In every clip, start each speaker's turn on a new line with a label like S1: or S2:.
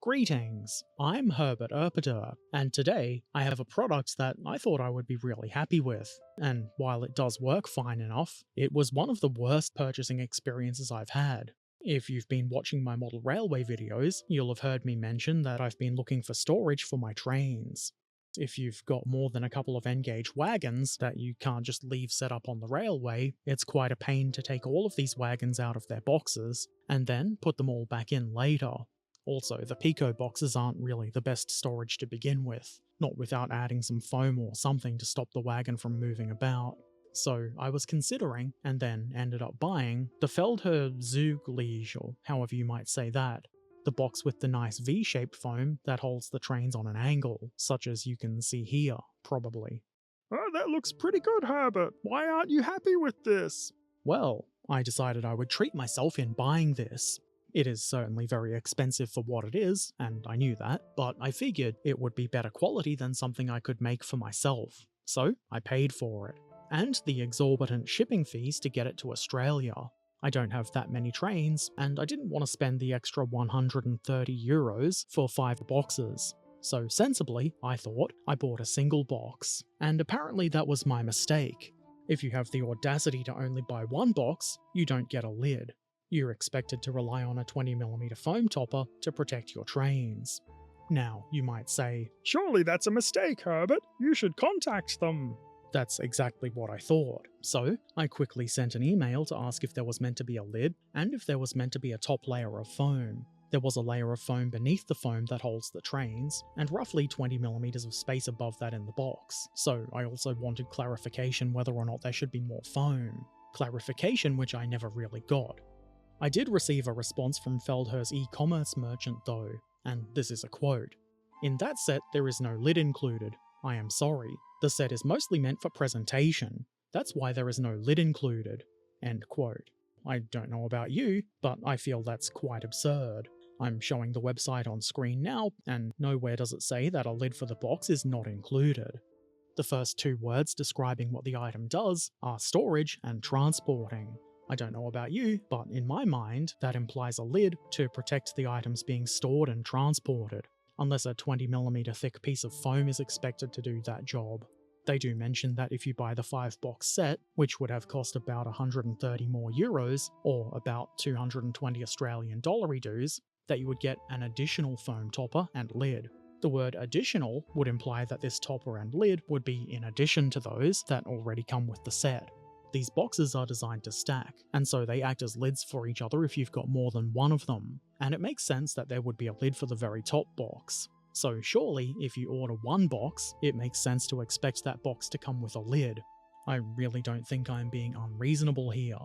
S1: Greetings, I'm Herbert Erpaderp, and today I have a product that I thought I would be really happy with. And while it does work fine enough, it was one of the worst purchasing experiences I've had. If you've been watching my model railway videos, you'll have heard me mention that I've been looking for storage for my trains. If you've got more than a couple of N-gauge wagons that you can't just leave set up on the railway, it's quite a pain to take all of these wagons out of their boxes, and then put them all back in later. Also, the Pico boxes aren't really the best storage to begin with, not without adding some foam or something to stop the wagon from moving about. So I was considering, and then ended up buying, the Feldherr Zugliege, or however you might say that. The box with the nice V-shaped foam that holds the trains on an angle, such as you can see here, probably.
S2: Oh, that looks pretty good, Herbert. Why aren't you happy with this?
S1: Well, I decided I would treat myself in buying this. It is certainly very expensive for what it is, and I knew that, but I figured it would be better quality than something I could make for myself. So I paid for it. And the exorbitant shipping fees to get it to Australia. I don't have that many trains, and I didn't want to spend the extra €130 for 5 boxes. So sensibly, I thought, I bought a single box. And apparently that was my mistake. If you have the audacity to only buy one box, you don't get a lid. You're expected to rely on a 20mm foam topper to protect your trains. Now, you might say,
S2: Surely that's a mistake, Herbert. You should contact them.
S1: that's exactly what I thought. So, I quickly sent an email to ask if there was meant to be a lid, and if there was meant to be a top layer of foam. There was a layer of foam beneath the foam that holds the trains, and roughly 20mm of space above that in the box, so I also wanted clarification whether or not there should be more foam. Clarification which I never really got. I did receive a response from Feldherr's e-commerce merchant though, and this is a quote. "In that set there is no lid included. I am sorry. The set is mostly meant for presentation. That's why there is no lid included." End quote. I don't know about you, but I feel that's quite absurd. I'm showing the website on screen now, and nowhere does it say that a lid for the box is not included. The first 2 words describing what the item does are storage and transporting. I don't know about you, but in my mind, that implies a lid to protect the items being stored and transported, unless a 20mm thick piece of foam is expected to do that job. They do mention that if you buy the 5-box set, which would have cost about 130 more euros, or about 220 Australian dollary dues, that you would get an additional foam topper and lid. The word additional would imply that this topper and lid would be in addition to those that already come with the set. These boxes are designed to stack, and so they act as lids for each other if you've got more than one of them, and it makes sense that there would be a lid for the very top box. So surely, if you order one box, it makes sense to expect that box to come with a lid. I really don't think I'm being unreasonable here.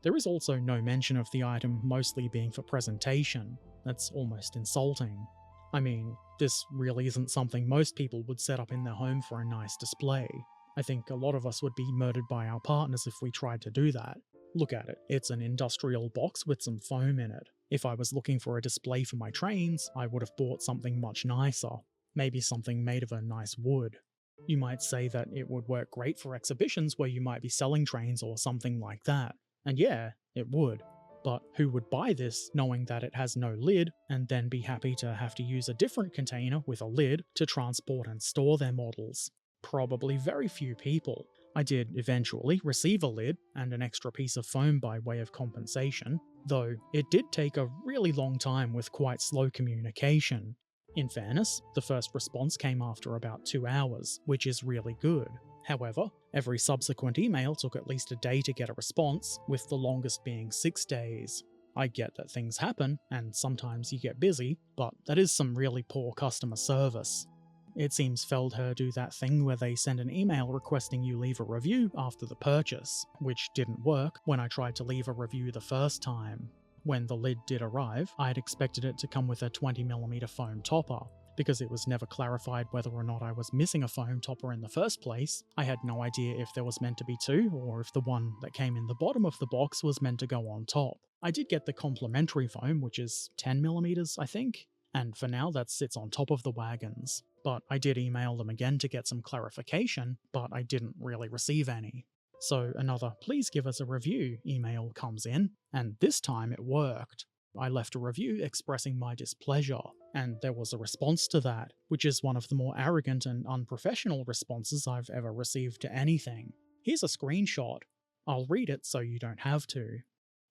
S1: There is also no mention of the item mostly being for presentation. That's almost insulting. I mean, this really isn't something most people would set up in their home for a nice display. I think a lot of us would be murdered by our partners if we tried to do that. Look at it, it's an industrial box with some foam in it. If I was looking for a display for my trains, I would have bought something much nicer. Maybe something made of a nice wood. You might say that it would work great for exhibitions where you might be selling trains or something like that. And yeah, it would. But who would buy this knowing that it has no lid, and then be happy to have to use a different container with a lid to transport and store their models? Probably very few people. I did eventually receive a lid and an extra piece of foam by way of compensation, though it did take a really long time with quite slow communication. In fairness, the first response came after about 2 hours, which is really good. However, every subsequent email took at least a day to get a response, with the longest being 6 days. I get that things happen, and sometimes you get busy, but that is some really poor customer service. It seems Feldherr do that thing where they send an email requesting you leave a review after the purchase, which didn't work when I tried to leave a review the first time. When the lid did arrive, I had expected it to come with a 20mm foam topper. Because it was never clarified whether or not I was missing a foam topper in the first place, I had no idea if there was meant to be 2, or if the one that came in the bottom of the box was meant to go on top. I did get the complimentary foam, which is 10mm, I think, and for now that sits on top of the wagons. But I did email them again to get some clarification, but I didn't really receive any. So another "please give us a review" email comes in, and this time it worked. I left a review expressing my displeasure, and there was a response to that, which is one of the more arrogant and unprofessional responses I've ever received to anything. Here's a screenshot. I'll read it so you don't have to.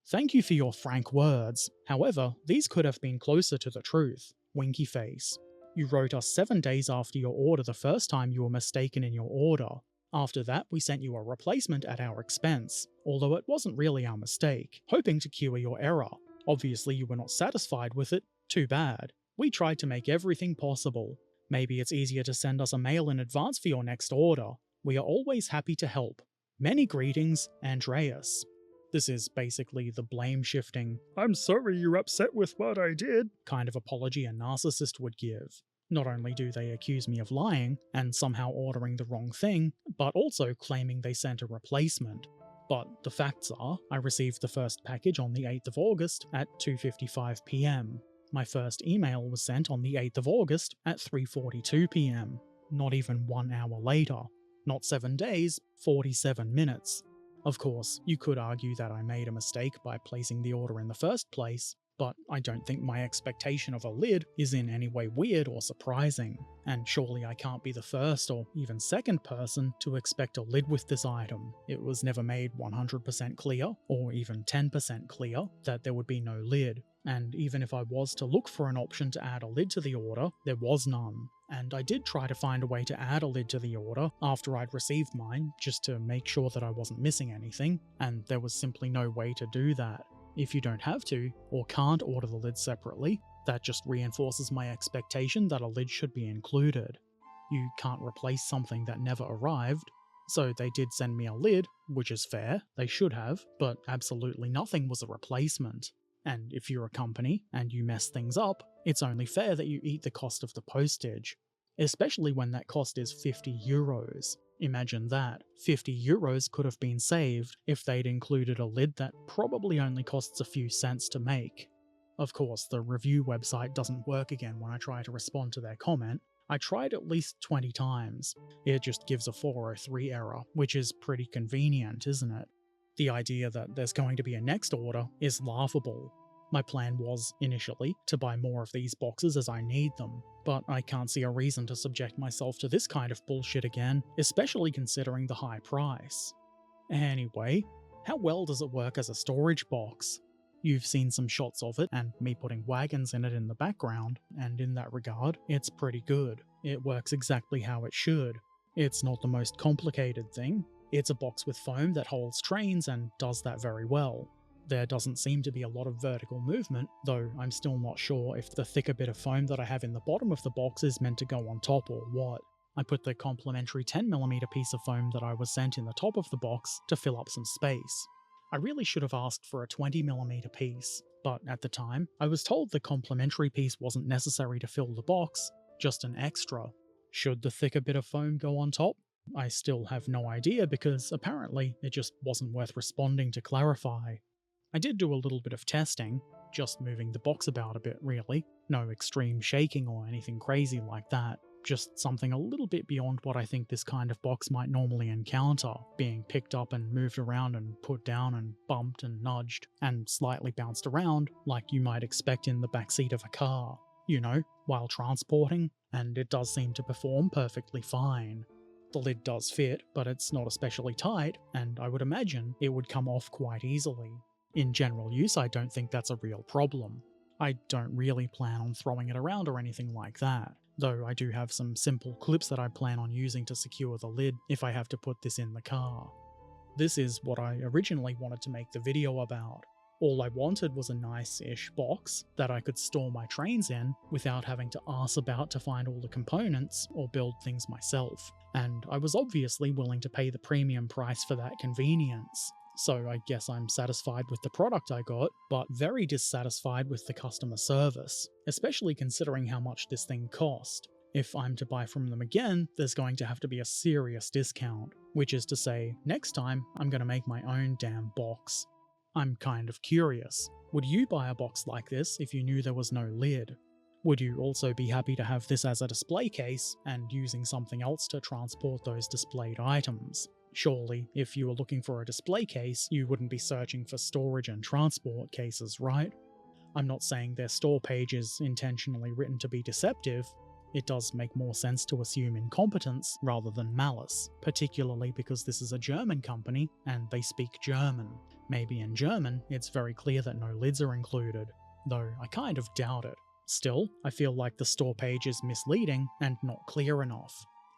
S1: Thank you for your frank words. However, these could have been closer to the truth. Winky face. You wrote us 7 days after your order the first time you were mistaken in your order. After that, we sent you a replacement at our expense, although it wasn't really our mistake, hoping to cure your error. Obviously you were not satisfied with it. Too bad. We tried to make everything possible. Maybe it's easier to send us a mail in advance for your next order. We are always happy to help. Many greetings, Andreas. This is basically the blame-shifting,
S2: I'm sorry you're upset with what I did.
S1: kind of apology a narcissist would give. Not only do they accuse me of lying and somehow ordering the wrong thing, but also claiming they sent a replacement. But the facts are, I received the first package on the 8th of August at 2:55 PM. My first email was sent on the 8th of August at 3:42 PM. Not even 1 hour later. Not 7 days, 47 minutes. Of course, you could argue that I made a mistake by placing the order in the first place, but I don't think my expectation of a lid is in any way weird or surprising, and surely I can't be the first or even second person to expect a lid with this item. It was never made 100% clear, or even 10% clear, that there would be no lid, and even if I was to look for an option to add a lid to the order, there was none. And I did try to find a way to add a lid to the order after I'd received mine, just to make sure that I wasn't missing anything, and there was simply no way to do that. If you don't have to, or can't order the lid separately, that just reinforces my expectation that a lid should be included. You can't replace something that never arrived, so they did send me a lid, which is fair, they should have, but absolutely nothing was a replacement. And if you're a company, and you mess things up, it's only fair that you eat the cost of the postage. Especially when that cost is €50. Imagine that. €50 could have been saved if they'd included a lid that probably only costs a few cents to make. Of course, the review website doesn't work again when I try to respond to their comment. I tried at least 20 times. It just gives a 403 error, which is pretty convenient, isn't it? The idea that there's going to be a next order is laughable. My plan was, initially, to buy more of these boxes as I need them, but I can't see a reason to subject myself to this kind of bullshit again, especially considering the high price. Anyway, how well does it work as a storage box? You've seen some shots of it, and me putting wagons in it in the background, and in that regard, it's pretty good. It works exactly how it should. It's not the most complicated thing. It's a box with foam that holds trains and does that very well. There doesn't seem to be a lot of vertical movement, though I'm still not sure if the thicker bit of foam that I have in the bottom of the box is meant to go on top or what. I put the complimentary 10mm piece of foam that I was sent in the top of the box to fill up some space. I really should have asked for a 20mm piece, but at the time, I was told the complimentary piece wasn't necessary to fill the box, just an extra. Should the thicker bit of foam go on top? I still have no idea because apparently it just wasn't worth responding to clarify. I did do a little bit of testing, just moving the box about a bit really, no extreme shaking or anything crazy like that, just something a little bit beyond what I think this kind of box might normally encounter, being picked up and moved around and put down and bumped and nudged, and slightly bounced around like you might expect in the backseat of a car, you know, while transporting, and it does seem to perform perfectly fine. The lid does fit, but it's not especially tight, and I would imagine it would come off quite easily. In general use, I don't think that's a real problem. I don't really plan on throwing it around or anything like that, though I do have some simple clips that I plan on using to secure the lid if I have to put this in the car. This is what I originally wanted to make the video about. All I wanted was a nice-ish box that I could store my trains in without having to arse about to find all the components or build things myself, and I was obviously willing to pay the premium price for that convenience. So I guess I'm satisfied with the product I got, but very dissatisfied with the customer service, especially considering how much this thing cost. If I'm to buy from them again, there's going to have to be a serious discount, which is to say, next time I'm going to make my own damn box. I'm kind of curious, would you buy a box like this if you knew there was no lid? Would you also be happy to have this as a display case and using something else to transport those displayed items? Surely, if you were looking for a display case, you wouldn't be searching for storage and transport cases, right? I'm not saying their store page is intentionally written to be deceptive. It does make more sense to assume incompetence rather than malice, particularly because this is a German company and they speak German. Maybe in German, it's very clear that no lids are included, though I kind of doubt it. Still, I feel like the store page is misleading and not clear enough.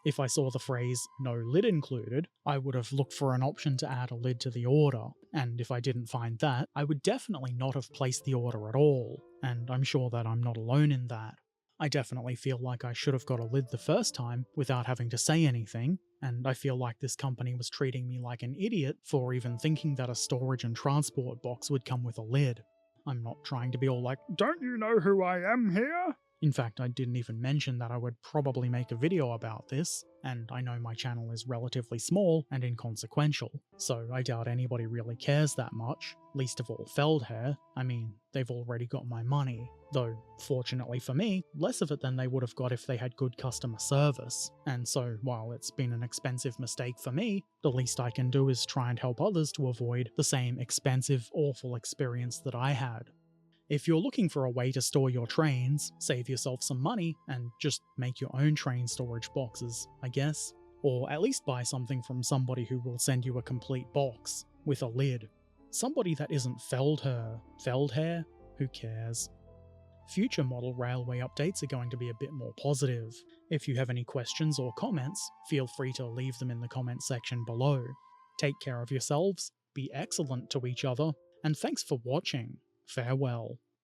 S1: If I saw the phrase "no lid included," I would have looked for an option to add a lid to the order, and if I didn't find that, I would definitely not have placed the order at all, and I'm sure that I'm not alone in that. I definitely feel like I should have got a lid the first time without having to say anything, and I feel like this company was treating me like an idiot for even thinking that a storage and transport box would come with a lid. I'm not trying to be all like,
S2: Don't you know who I am here?
S1: in fact, I didn't even mention that I would probably make a video about this, and I know my channel is relatively small and inconsequential, so I doubt anybody really cares that much, least of all Feldherr. I mean, they've already got my money, though fortunately for me, less of it than they would have got if they had good customer service, and so while it's been an expensive mistake for me, the least I can do is try and help others to avoid the same expensive, awful experience that I had. If you're looking for a way to store your trains, save yourself some money, and just make your own train storage boxes, I guess. Or at least buy something from somebody who will send you a complete box, with a lid. Somebody that isn't Feldherr. Feldherr? Who cares? Future model railway updates are going to be a bit more positive. If you have any questions or comments, feel free to leave them in the comment section below. Take care of yourselves, be excellent to each other, and thanks for watching. Farewell.